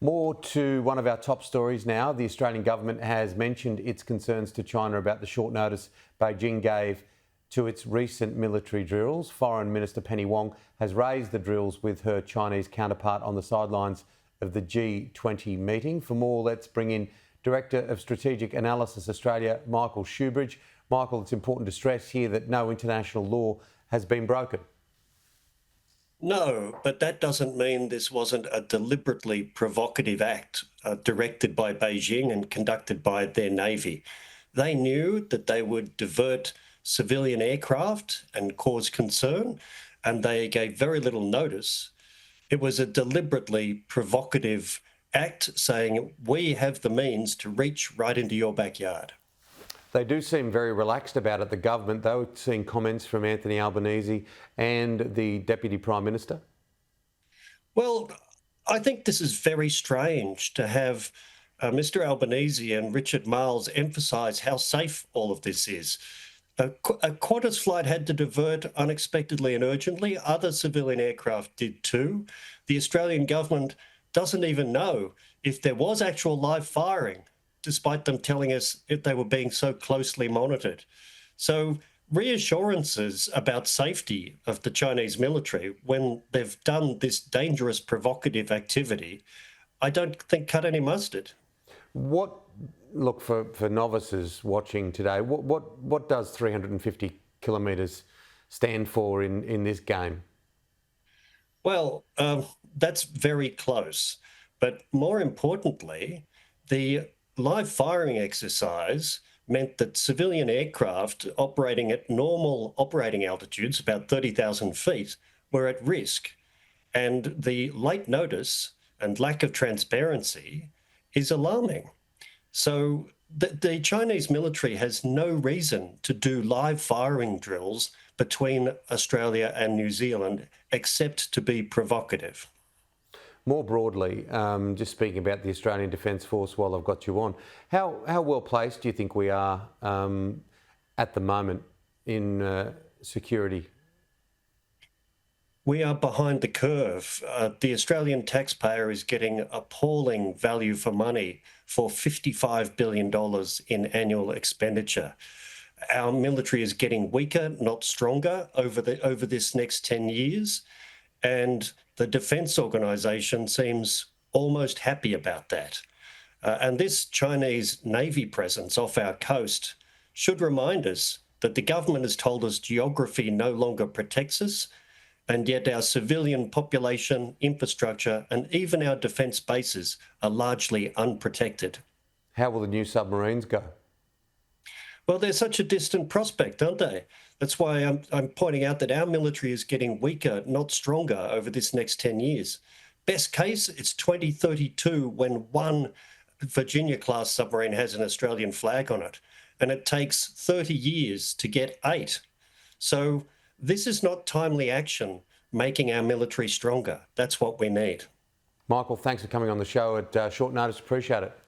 More to one of our top stories now. The Australian government has mentioned its concerns to China about the short notice Beijing gave to its recent military drills. Foreign Minister Penny Wong has raised the drills with her Chinese counterpart on the sidelines of the G20 meeting. For more, let's bring in Director of Strategic Analysis Australia, Michael Shoebridge. Michael, it's important to stress here that no international law has been broken. No, but that doesn't mean this wasn't a deliberately provocative act directed by Beijing and conducted by their Navy. They knew that they would divert civilian aircraft and cause concern, and they gave very little notice. It was a deliberately provocative act saying, we have the means to reach right into your backyard. They do seem very relaxed about it, the government, though, seeing comments from Anthony Albanese and the Deputy Prime Minister. Well, I think this is very strange to have Mr. Albanese and Richard Marles emphasise how safe all of this is. A Qantas flight had to divert unexpectedly and urgently. Other civilian aircraft did too. The Australian government doesn't even know if there was actual live firing, despite them telling us if they were being so closely monitored. So reassurances about safety of the Chinese military when they've done this dangerous provocative activity, I don't think cut any mustard. Look, for novices watching today, what does 350 kilometres stand for in this game? Well, that's very close. But more importantly, the live firing exercise meant that civilian aircraft operating at normal operating altitudes, about 30,000 feet, were at risk. And the late notice and lack of transparency is alarming. So the Chinese military has no reason to do live firing drills between Australia and New Zealand except to be provocative. More broadly, just speaking about the Australian Defence Force while I've got you on, how well placed do you think we are at the moment in security? We are behind the curve. The Australian taxpayer is getting appalling value for money for $55 billion in annual expenditure. Our military is getting weaker, not stronger, over this next 10 years. And the Defence Organisation seems almost happy about that. And this Chinese Navy presence off our coast should remind us that the government has told us geography no longer protects us, and yet our civilian population, infrastructure, and even our defence bases are largely unprotected. How will the new submarines go? Well, they're such a distant prospect, aren't they? That's why I'm pointing out that our military is getting weaker, not stronger, over this next 10 years. Best case, it's 2032 when one Virginia-class submarine has an Australian flag on it, and it takes 30 years to get 8. So this is not timely action making our military stronger. That's what we need. Michael, thanks for coming on the show at short notice. Appreciate it.